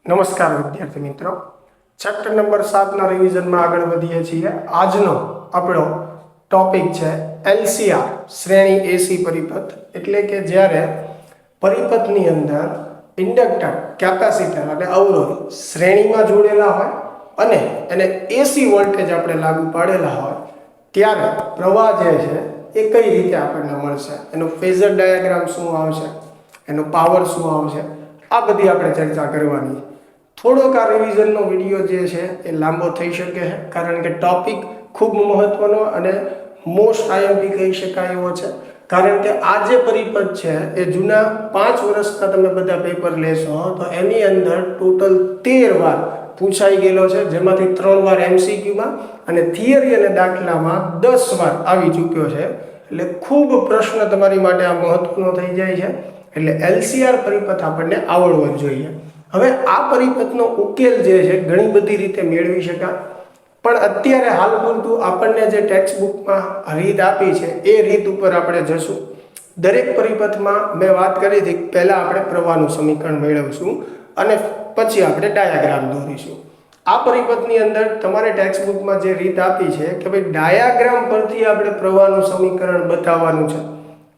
નમસ્કાર વિદ્યાર્થી મિત્રો, ચેપ્ટર નંબર 7ના રિવિઝનમાં આગળ વધીએ છીએ. આજનો આપણો ટોપિક છે એલસીઆર શ્રેણી એસી પરિપથ. એટલે કે જ્યારે પરિપથની અંદર ઇન્ડક્ટર, કેપેસિટર અને અવરોધ શ્રેણીમાં જોડેલા હોય અને એને એસી વોલ્ટેજ આપણે લાગુ પાડેલા હોય ત્યારે પ્રવાહ જે છે એ કઈ રીતે આપણને મળશે, એનો ફેઝર ડાયાગ્રામ શું આવશે, એનો પાવર શું આવશે, આ બધી આપણે ચર્ચા કરવાની. થોડોક આ રિવિઝનનો વિડીયો જે છે એ લાંબો થઈ શકે છે, કારણ કે ટોપિક ખૂબ મહત્વનો અને મોસ્ટ આઈએમપી કહી શકાય એવો છે. કારણ કે આ જે પરિપથ છે એ જૂના 5 વર્ષના તમે બધા પેપર લેશો તો એની અંદર ટોટલ 13 વાર પૂછાઈ ગયેલો છે, જેમાંથી 3 વાર એમસીક્યુમાં અને થિયરી અને દાખલામાં 10 વાર આવી ચૂક્યો છે. એટલે ખૂબ પ્રશ્ન તમારી માટે આ મહત્વનો થઈ જાય છે. એટલે એલસીઆર પરિપથ આપણને આવડવો જોઈએ. હવે આ પરિપથનો ઉકેલ જે છે ઘણી બધી રીતે મેળવી શકાય, પણ અત્યારે હાલ પૂરતું આપણને જે ટેક્સ્ટ બુકમાં રીત આપી છે એ રીત ઉપર આપણે જશું. દરેક પરિપથમાં મેં વાત કરી હતી પહેલાં આપણે પ્રવાહનું સમીકરણ મેળવશું અને પછી આપણે ડાયાગ્રામ દોરીશું. આ પરિપથની અંદર તમારે ટેક્સ્ટ બુકમાં જે રીત આપી છે કે ભાઈ ડાયાગ્રામ પરથી આપણે પ્રવાહનું સમીકરણ બતાવવાનું છે,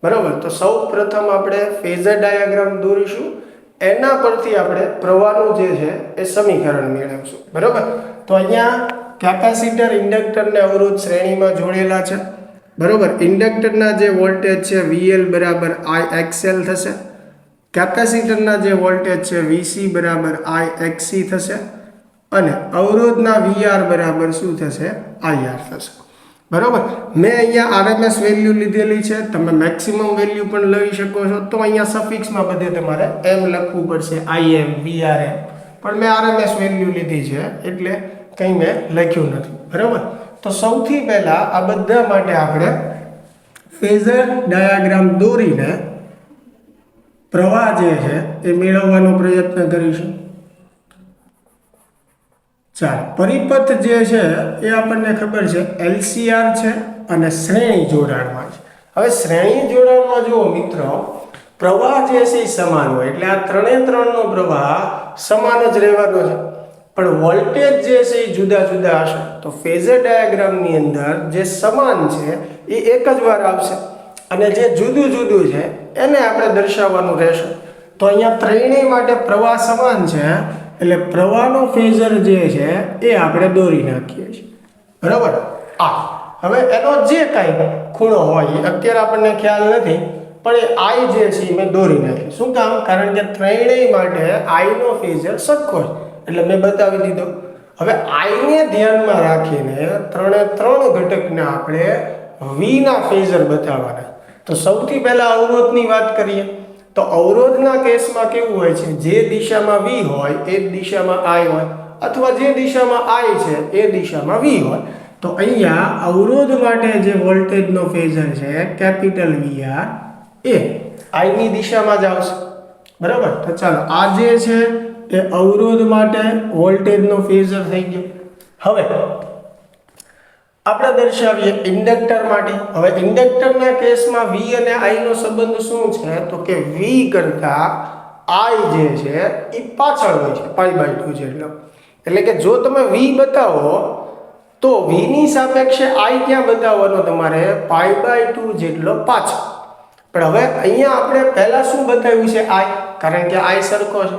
બરાબર. તો સૌ પ્રથમ આપણે ફેઝર ડાયાગ્રામ દોરીશું, એના પરથી આપણે પ્રવાહનું જે છે એ સમીકરણ મેળવશું, બરાબર. તો અહીંયા કેપેસિટર, ઇન્ડક્ટર ને અવરોધ શ્રેણીમાં જોડેલા છે, બરાબર. ઇન્ડક્ટરના જે વોલ્ટેજ છે VL બરાબર IXL થશે, કેપેસિટરના જે વોલ્ટેજ છે VC બરાબર IXC થશે અને અવરોધના VR બરાબર શું થશે, IR થશે, બરાબર. મેં અહીંયા RMS વેલ્યુ લીધેલી છે, તમે મેક્સિમમ વેલ્યુ પણ લઈ શકો છો. તો અહીંયા સફિક્સમાં બધે તમારે M લખવું પડશે, IM VRM, પણ મેં RMS વેલ્યુ લીધી છે એટલે કંઈ મેં લખ્યું નથી, બરાબર. તો સૌથી પહેલાં આ બધા માટે આપણે ફેઝર ડાયાગ્રામ દોરીને પ્રવાહ જે છે એ મેળવવાનો પ્રયત્ન કરીશું. ચાલો, પરિપથ જે છે એ આપણને ખબર છે એલસીઆર છે અને શ્રેણી જોડાણમાં છે. હવે શ્રેણી જોડાણમાં જુઓ મિત્રો, પ્રવાહ જે છે એ સમાન હોય એટલે આ 3 નો પ્રવાહ સમાન જ રહેવાનો છે, પણ વોલ્ટેજ જે છે એ જુદા જુદા હશે. તો ફેઝર ડાયાગ્રામની અંદર જે સમાન છે એ એક જ વાર આવશે અને જે જુદું જુદું છે એને આપણે દર્શાવવાનું રહેશે. તો અહીંયા ત્રણેય માટે પ્રવાહ સમાન છે એટલે પ્રવાહનો ફેઝર જે છે એ આપણે દોરી નાખીએ છીએ, બરાબર. હવે એનો જે કાંઈ ખૂણો હોય અત્યારે આપણને ખ્યાલ નથી, પણ એ આઈ જે છે મેં દોરી નાખી. શું કામ? કારણ કે ત્રણેય માટે આઈનો ફેઝર સરખો છે એટલે મેં બતાવી દીધો. હવે આઈને ધ્યાનમાં રાખીને 3 ઘટકને આપણે વીના ફેઝર બતાવવાના. તો સૌથી પહેલા અવરોધની વાત કરીએ તો અવરોધના કેસમાં કેવું હોય છે, જે દિશામાં V હોય એ જ દિશામાં I હોય, અથવા જે દિશામાં I છે એ દિશામાં V હોય. તો અહીંયા અવરોધ માટે જે વોલ્ટેજનો ફેઝર છે કેપિટલ VR એ I ની દિશામાં જ આવશે, બરાબર. તો ચાલો, આ જે છે એ અવરોધ માટે વોલ્ટેજનો ફેઝર થઈ ગયો. હવે આપણે દર્શાવીએ ઇન્ડક્ટર માટે. હવે ઇન્ડક્ટરના કેસમાં V અને I નો સંબંધ શું છે તો કે V કરતા I જે છે એ પાછળ હોય છે π/2 જેટલો. એટલે કે જો તમે V બતાવો તો V ની સાપેક્ષે I ક્યાં બતાવવાનો તમારે, π/2 જેટલો પાછળ. પણ હવે અહીંયા આપણે પહેલા શું બતાવ્યું છે I, કારણ કે I સરખો છે.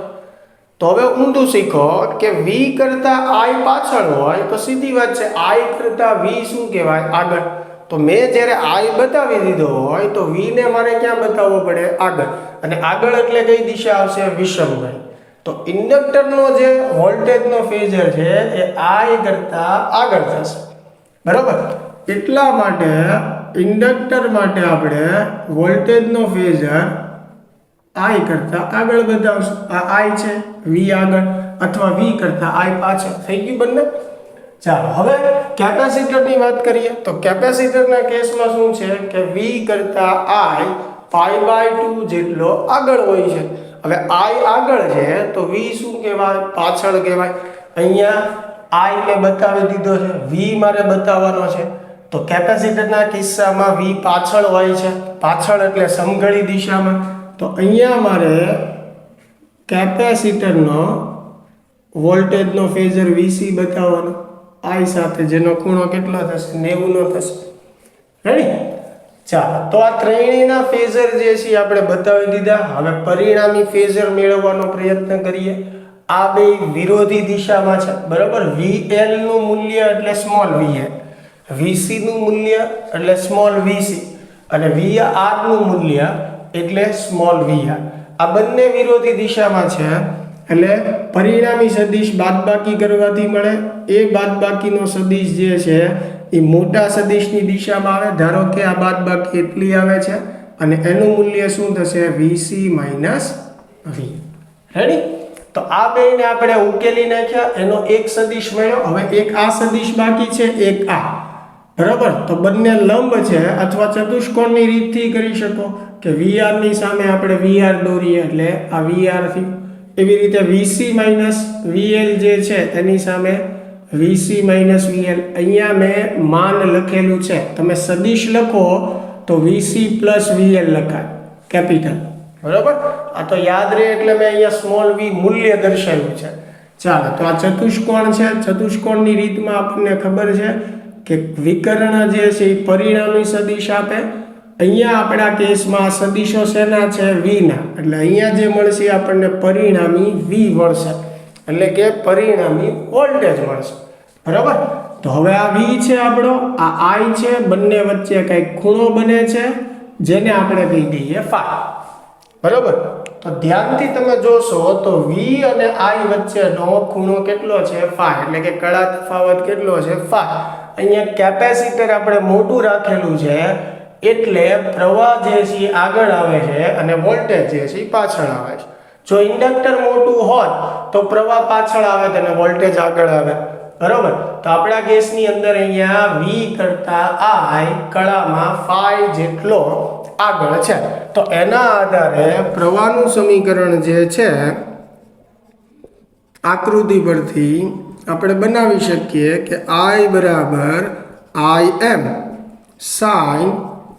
તો હવે ઊંધું શીખો કે V કરતા I પાછળ હોય તો સીધી વાત છે I કરતા V શું કહેવાય, આગળ. તો મેં જ્યારે I બતાવી દીધો હોય તો V ને મારે ક્યાં બતાવવો પડે, આગળ. અને આગળ એટલે કઈ દિશા આવશે, વિષમભાઈ. તો ઇન્ડક્ટરનો જે વોલ્ટેજનો ફેઝર છે એ I કરતા આગળ થશે, બરાબર. એટલા માટે ઇન્ડક્ટર માટે આપણે વોલ્ટેજનો ફેઝર I કરતા આગળ બતાવશું. આ I છે, V આગળ, અથવા V કરતા I પાછળ. થઈ ગયું બંને. ચાલો, હવે કેપેસિટરની વાત કરીએ તો કેપેસિટરના કેસમાં શું છે કે V કરતા I π/2 જેટલો આગળ હોય છે. હવે I આગળ છે તો V શું કહેવાય, પાછળ કહેવાય. અહીંયા I મેં બતાવી દીધો છે, V મારે બતાવવાનો છે. તો કેપેસિટરના કિસ્સામાં V પાછળ હોય છે, પાછળ એટલે સમઘડી દિશામાં. તો અહીંયા મારે કેપેસિટરનો વોલ્ટેજનો ફેઝર વીસી બતાવવાનો આઈ સાથે, જેનો ખૂણો કેટલો થશે 90 નો થશે. રેડી? ચાલો, તો આ ત્રણેયના ફેઝર જે છે આપણે બતાવી દીધા. હવે પરિણામી ફેઝર મેળવવાનો પ્રયત્ન કરીએ. આ બે વિરોધી દિશામાં છે, બરાબર. VL નું મૂલ્ય એટલે સ્મોલ VL, VC નું મૂલ્ય એટલે સ્મોલ VC અને VR નું મૂલ્ય એટલે સ્મોલ VR. આ બંને વિરોધી દિશામાં છે એટલે પરિણામી સદિશ બાદબાકી કરવાથી મળે. એ બાદબાકીનો સદિશ જે છે એ મોટા સદિશની દિશામાં આવે. ધારો કે આ બાદબાકી એટલી આવે છે અને એનું મૂલ્ય શું થશે? VC - V. રેડી? તો આ બેને આપણે ઉકેલી નાખ્યા, એનો એક સદિશ મળ્યો. હવે એક આ સદિશ બાકી છે, એક આ, બરાબર. તો બંને લંબ છે અથવા ચતુષ્કોણની રીતથી કરી શકો કે VR ની સામે આપણે VR દોરીએ એટલે આ VR થી. એવી રીતે VC - VL જે છે એની સામે VC - VL. અહીંયા મેં માન લખેલું છે, તમે સદિશ લખો તો VC + VL લખાય, કેપિટલ, બરાબર. આ તો યાદ રહે એટલે મેં અહીંયા સ્મોલ v મૂલ્ય દર્શાવ્યું છે. ચાલો, તો આ ચતુષ્કોણ છે. ચતુષ્કોણની રીતમાં આપણને ખબર છે કે વિકર્ણ જે છે એ પરિણામી સદિશ આપે. અહીંયા આપણા કેસમાં સદિશો શેના છે? v ના. એટલે અહીંયા જે મળશે આપણને પરિણામી v મળશે, એટલે કે પરિણામી વોલ્ટેજ મળશે, બરાબર. તો હવે આ v છે આપણો, આ I છે, બંને વચ્ચે કંઈક ખૂણો બને છે જેને આપણે કહી દઈએ ફાઈ, બરાબર. તો ધ્યાનથી તમે જોશો તો v અને I વચ્ચેનો ખૂણો કેટલો છે? ફાઈ, એટલે કે કળા તફાવત કેટલો છે? ફાઈ. અહીંયા કેપેસિટર આપણે મોટું રાખેલું છે એટલે પ્રવાહ જે છે આગળ આવે છે અને વોલ્ટેજ જે છે પાછળ આવે છે. જો ઇન્ડક્ટર મોટું હોત તો પ્રવાહ પાછળ આવે અને વોલ્ટેજ આગળ આવે, બરાબર. તો આપણા કેસની અંદર અહીંયા v કરતા I કળામાં ફાઈ જેટલો આગળ છે. તો એના આધારે પ્રવાહનું સમીકરણ જે છે આકૃતિ પરથી આપણે બનાવી શકીએ કે I = Im sin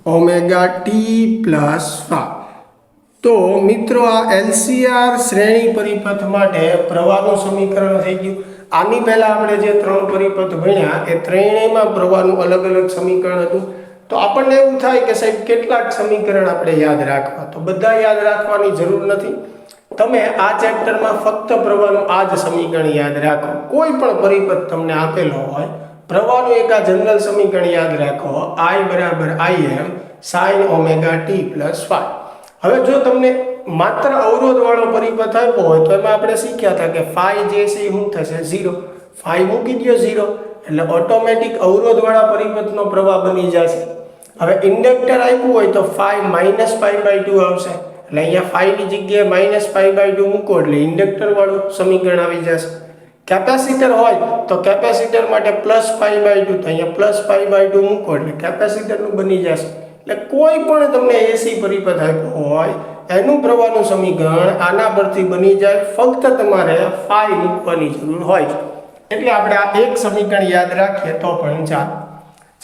ωt + φ. તો મિત્રો આ LCR શ્રેણી પરિપથ માટે પ્રવાહનું સમીકરણ થઈ ગયું. આની પહેલા આપણે જે ત્રણ પરિપથ ભણ્યા એ ત્રણેયમાં પ્રવાહનું અલગ અલગ સમીકરણ હતું. તો આપણને એવું થાય કે સાહેબ કેટલાક સમીકરણ આપણે યાદ રાખવા, તો બધા યાદ રાખવાની જરૂર નથી. તમે આ ચેપ્ટરમાં ફક્ત પ્રવાહનું આ જ સમીકરણ યાદ રાખો. કોઈ પણ પરિપથ તમને આપેલો હોય, પ્રવાહનું એક આ જનરલ સમીકરણ યાદ રાખો, I = Im sin ωt + φ. હવે જો તમને માત્ર અવરોધ વાળો પરિપથ આપ્યો હોય તો એમાં આપણે શીખ્યા હતા કે ફાઈ જે છે એ શું થશે? 0. ફાઈ મૂકી દો 0 એટલે ઓટોમેટિક અવરોધ વાળા પરિપથનો પ્રવાહ બની જશે. હવે ઇન્ડક્ટર આપ્યું હોય તો ફાઈ -π/2 આવશે, એટલે અહીંયા ફાઈ ની જગ્યાએ -π/2 મૂકો એટલે ઇન્ડક્ટર વાળું સમીકરણ આવી જશે. કેપેસિટર હોય તો કેપેસિટર માટે +π/2, તો અહીંયા +π/2 મૂકો એટલે કેપેસિટરનું બની જશે. એટલે કોઈ પણ તમને એસી પરિપથ આપ્યો હોય એનું પ્રવાહનું સમીકરણ આના પરથી બની જાય, ફક્ત તમારે ફાઈ મૂકવાની જરૂર હોય. એટલે આપણે આ એક સમીકરણ યાદ રાખીએ તો પણ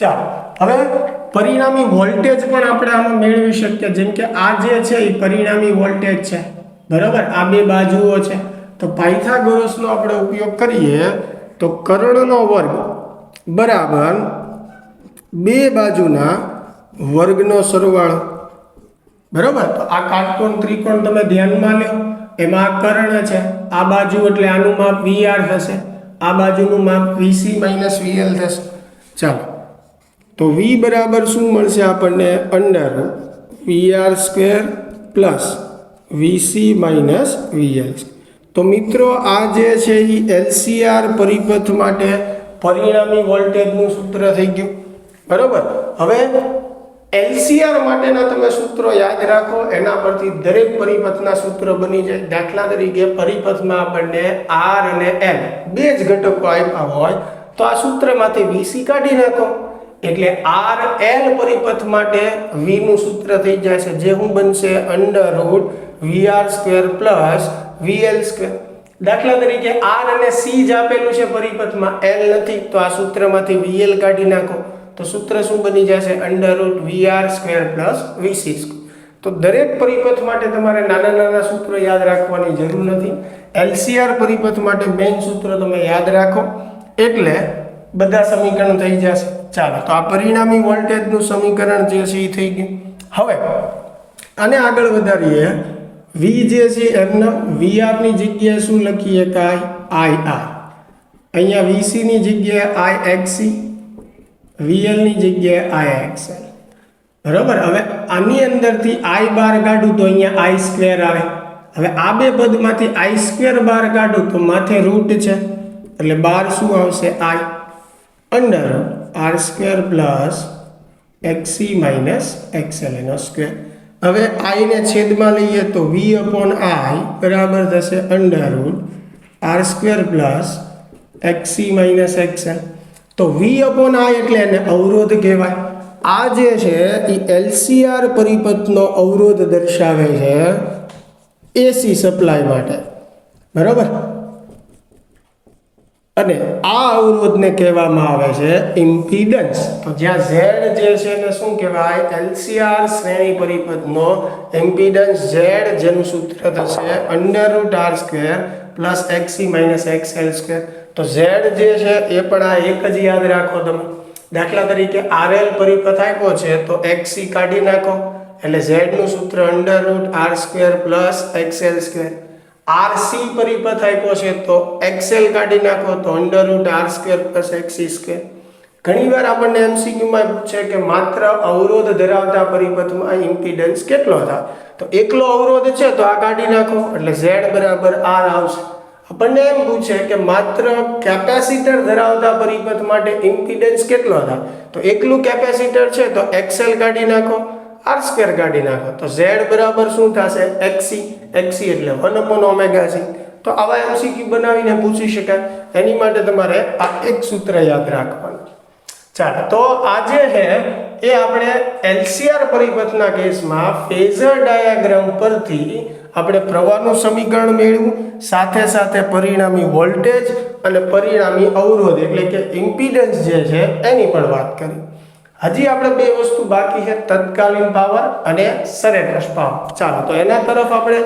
ચાલો. હવે પરિણામી વોલ્ટેજ પણ આપણે આમાં મેળવી શકીએ. જેમ કે આ જે છે એ પરિણામી વોલ્ટેજ છે, બરાબર. આ બે બાજુઓ છે તો પાયથાગોરસનો આપણે ઉપયોગ કરીએ તો કર્ણનો વર્ગ બરાબર બે બાજુના વર્ગનો સરવાળો, બરાબર. તો આ કાટકોણ ત્રિકોણ તમે ધ્યાનમાં લો, એમાં આ કર્ણ છે, આ બાજુ એટલે આનું માપ VR થશે, આ બાજુનું માપ VC - VL થશે. ચાલો, તો V બરાબર શું મળશે આપણને? √VR² + VC - VL. તો મિત્રો આ જે છે એ LCR પરિપથ માટે પરિણામી વોલ્ટેજનું સૂત્ર થઈ ગયું, બરાબર. હવે LCR માટેના તમે સૂત્રો યાદ રાખો, એના પરથી દરેક પરિપથના સૂત્ર બની જાય. દાખલા તરીકે પરિપથમાં આપણને R અને L બે જ ઘટકો આપ્યા હોય તો આ સૂત્રમાંથી VC કાઢી નાખો એટલે RL પરિપથ માટે V નું સૂત્ર થઈ જશે, જે શું બનશે? √VR² + VL². દાખલા તરીકે R અને C જ આપેલું છે પરિપથમાં, L નથી, તો આ સૂત્રમાંથી VL કાઢી નાખો તો સૂત્ર શું બની જશે? √VR² + VC². તો દરેક પરિપથ માટે તમારે નાના નાના સૂત્રો યાદ રાખવાની જરૂર નથી. LCR પરિપથ માટે મેઇન સૂત્ર તમે યાદ રાખો એટલે બધા સમીકરણ થઈ જશે. ચાલો, તો આ પરિણામી વોલ્ટેજનું સમીકરણ જે છે એ થઈ ગયું. હવે આને આગળ વધારીએ. V જે છે એમને VR ની જગ્યાએ શું લખીએ કે IR, અહીંયા VC ની જગ્યાએ IXC, VL ની જગ્યાએ IXL. બરાબર. હવે આની અંદરથી I બાર કાઢું તો અહીંયા I સ્ક્વેર આવે. હવે આ બે પદમાંથી I સ્ક્વેર બાર કાઢું તો માથે રૂટ છે એટલે બાર શું આવશે I under R square plus XC minus XL એનો સ્ક્વેર. હવે I ને છેદમાં લઈએ તો V અપોન I બરાબર થશે under route R square plus XC minus XL. તો V અપોન I એટલે એને અવરોધ કહેવાય. આ જે છે એ LCR પરિપથનો અવરોધ દર્શાવે છે AC સપ્લાય માટે. બરાબર. અને આ અવરોધને કહેવામાં આવે છે ઇમ્પિડન્સ. તો જ્યાં Z જે છે એને શું કહેવાય? LCR શ્રેણી પરિપથનો ઇમ્પિડન્સ Z, જેનું સૂત્ર થશે under route R square plus XC minus XL square. તો Z જે છે એ પણ આ એક જ યાદ રાખો તમે. દાખલા તરીકે RL પરિપથ આપ્યો છે તો XC કાઢી નાખો એટલે Z નું સૂત્ર under route R square plus XL square. RC પરિપથ આપ્યો છે તો XL કાઢી નાખો તો under route R square plus XC square. ઘણીવાર આપણને MCQ માં પૂછે કે માત્ર અવરોધ ધરાવતા પરિપથમાં ઇમ્પિડન્સ કેટલો થાય? તો એકલો અવરોધ છે તો આ કાઢી નાખો એટલે Z બરાબર R આવશે. આપણને એમ પૂછે કે માત્ર કેપેસિટર ધરાવતા પરિપથ માટે ઇમ્પિડન્સ કેટલો થાય? તો એકલું કેપેસિટર છે તો XL કાઢી નાખો, R સ્ક્વેર કાઢી નાખો તો Z બરાબર શું થશે? XC. XC એટલે 1/ωc. તો આવા MCQ બનાવીને પૂછી શકાય. એની માટે તમારે આ એક સૂત્ર યાદ રાખવાનું. ચાલો, તો આજે છે એ આપણે LCR પરિપથના કેસમાં ફેઝર ડાયાગ્રામ પરથી આપણે પ્રવાહનું સમીકરણ મેળવ્યું, સાથે સાથે પરિણામી વોલ્ટેજ અને પરિણામી અવરોધ એટલે કે ઇમ્પિડન્સ જે છે એની પણ વાત કરી. હજી આપણે બે વસ્તુ બાકી છે, તત્કાલીન પાવર અને સરેરાશ પાવર. ચાલો, તો એના તરફ આપણે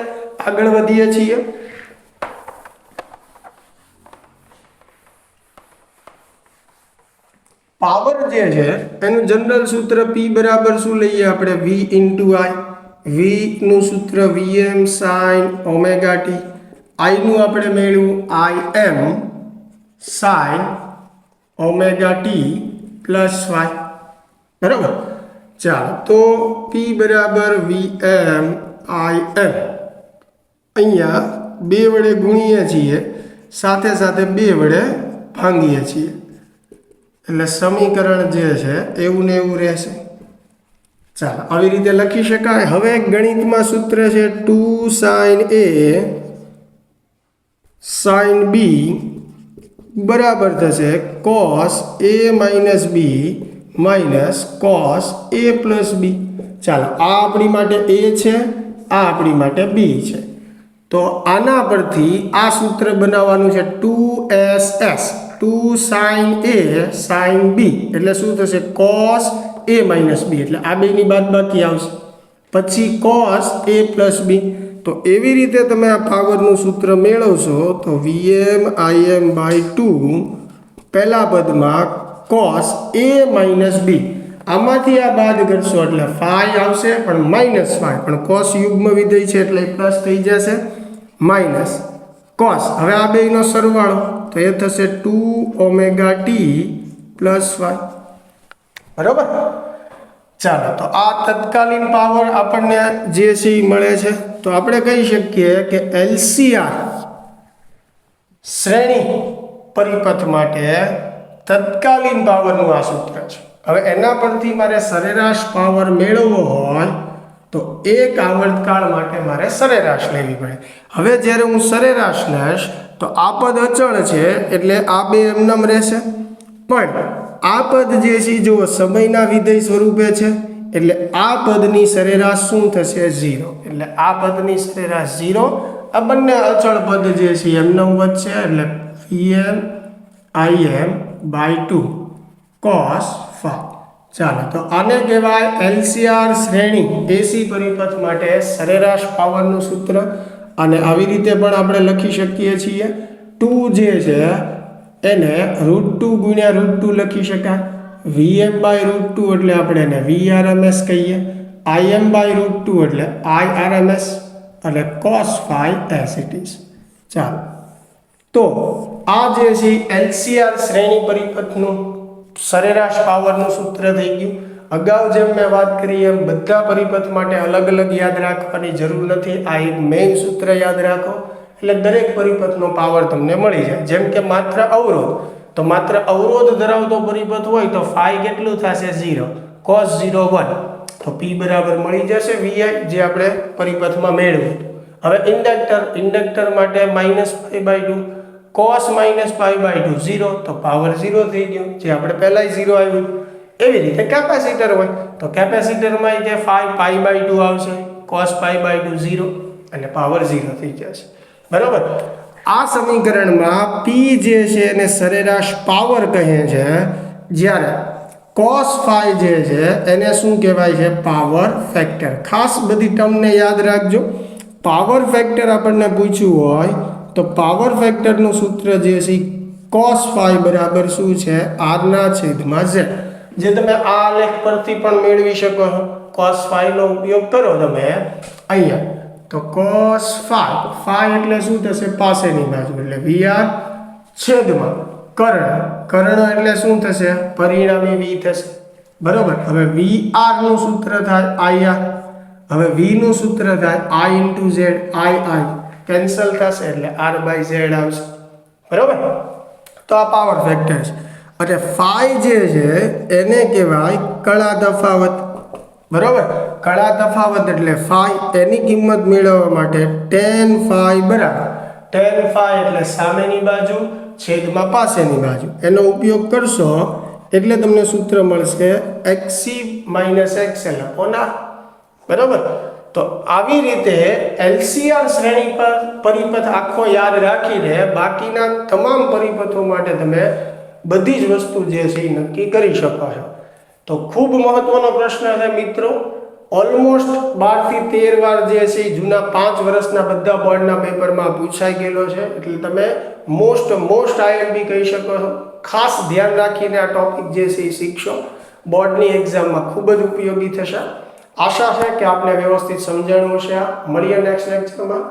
આગળ વધીએ છીએ. પાવર જે છે એનું જનરલ સૂત્ર P બરાબર શું લઈએ આપણે? V into I. V નું સૂત્ર Vm sin omega t. I નું આપણે મેળવ્યું Im sin omega t plus y. બરાબર. ચાલો, તો P બરાબર Vm Im અહીંયા 2 વડે ગુણીએ છીએ, સાથે સાથે 2 વડે ભાંગીએ છીએ એટલે સમીકરણ જે છે એવું ને એવું રહેશે. ચાલો, આવી રીતે લખી શકાય. હવે ગણિતમાં સૂત્ર છે 2 sin A sin B બરાબર થશે cos A minus B minus cos A plus B. ચાલો, આ આપણી માટે A છે, આ આપણી માટે B છે. તો આના પરથી આ સૂત્ર બનાવવાનું છે 2SS 2 sin A sin B એટલે શું થશે? cos A માઇનસ B એટલે આ બેની બાદબાકી આવશે, પછી cos A પ્લસ B. તો એવી રીતે તમે આ પાવરનું સૂત્ર મેળવશો તો Vm Im બાય 2 પહેલા પદમાં cos A માઇનસ B, આમાંથી આ બાદ કરશો એટલે phi આવશે પણ માઇનસ phi, પણ cos યુગ્મ વિધેય છે એટલે પ્લસ થઈ જશે માઇનસ cos. હવે આ બેનો સરવાળો તો એ થશે 2ωt પ્લસ y. બરાબર. ચાલો, તો આ તત્કાલીન પાવર આપણને જે છે એ મળે છે. તો આપણે કહી શકીએ કે LCR શ્રેણી પરિપથ માટે તત્કાલીન પાવરનું આ સૂત્ર છે. હવે એના પરથી મારે સરેરાશ પાવર મેળવવો હોય તો એક આવર્તકાળ માટે મારે સરેરાશ લેવી પડે. હવે જ્યારે હું સરેરાશ લઈશ તો આ પદ અચળ છે એટલે આ બે એમનેમ રહેશે, પણ આ પદ જે છે જો સમયના વિધેય સ્વરૂપે છે એટલે આ પદની સરેરાશ શું થશે? 0. એટલે આ પદની સરેરાશ 0. આ બંને અચળ પદ જે છે એમનેમ વધશે એટલે Vm Im by 2 cos phi. ચાલો, તો આને કહેવાય LCR શ્રેણી AC પરિપથ માટે સરેરાશ પાવરનું સૂત્ર. અને આવી રીતે પણ આપણે લખી શકીએ છીએ 2 જે છે એને √2 ગુણ્યા √2 લખી શકાય. Vm/√2 એટલે આપણે એને Vrms કહીએ. Im/√2 એટલે Irms એટલે cos phi as it is. ચાલો, તો આ જે છે LCR શ્રેણી પરિપથનું સરેરાશ પાવરનું સૂત્ર થઈ ગયું. અગાઉ જેમ મેં વાત કરી એમ બધા પરિપથ માટે અલગ અલગ યાદ રાખવાની જરૂર નથી. આ એક મેઇન સૂત્ર યાદ રાખો એટલે દરેક પરિપથનો પાવર તમને મળી જાય. જેમ કે માત્ર અવરોધ, તો માત્ર અવરોધ ધરાવતો પરિપથ હોય તો phi કેટલું થશે? 0. cos 0 1, તો p બરાબર મળી જશે vi, જે આપણે પરિપથમાં મેળવ્યું. હવે ઇન્ડક્ટર માટે -π/2 cos -π/2 0, તો પાવર 0 થઈ ગયો, જે આપણે પહેલા 0 આવ્યું. એવી રીતે કેપેસિટર હોય તો કેપેસિટરમાં જે π/2 આવશે, cos π/2 0 અને પાવર 0 થઈ જશે. બરાબર. આ સમીકરણમાં p જે છે એને સરેરાશ પાવર કહે છે, જ્યારે cos phi જે છે એને શું કહેવાય છે? Power factor. ખાસ બધી ટર્મને યાદ રાખજો. પાવર ફેક્ટર આપણને પૂછ્યું હોય તો પાવર ફેક્ટરનું સૂત્ર જે છે cos phi બરાબર શું છે? r/z, જે તમે આ લેખ પરથી પણ મેળવી શકો છો. cos phi નો ઉપયોગ કરો તમે અહીંયા, તો cos phi એટલે શું થશે? પાસેની બાજુ એટલે vr છેદમાં કર્ણ એટલે શું થશે? પરિણામી v થશે. બરોબર. હવે vr નું સૂત્ર થાય ir, હવે v નું સૂત્ર થાય i × z, i કેન્સલ થશે એટલે r/z આવશે. બરોબર. તો આ પાવર ફેક્ટર છે. અને phi જે છે એને કહેવાય કળા તફાવત. બરોબર. કળા તફાવત એટલે phi, એની કિંમત મેળવવા માટે tan phi બરાબર, tan phi એટલે સામેની બાજુ છેદમાં પાસેની બાજુ, એનો ઉપયોગ કરશો એટલે તમને સૂત્ર મળશે xc - xl / r. બરાબર. તો આવી રીતે LCR શ્રેણી પર પરિપથ આખો યાદ રાખીને બાકીના તમામ પરિપથો માટે તમે બધી જ વસ્તુ જે છે એ નક્કી કરી શકો છો. તો ખૂબ મહત્વનો પ્રશ્ન છે મિત્રો. ઓલમોસ્ટ 12 થી 13 વાર જે છે એ જૂના 5 વર્ષના બધા બોર્ડના પેપરમાં પૂછાઈ ગયેલો છે. એટલે તમે મોસ્ટ IMP કહી શકો છો. ખાસ ધ્યાન રાખીને આ ટોપિક જે છે એ શીખશો. બોર્ડની એક્ઝામમાં ખૂબ જ ઉપયોગી થશે. આશા છે કે આપને વ્યવસ્થિત સમજાણું હશે. મળીએ નેક્સ્ટ લેક્ચરમાં.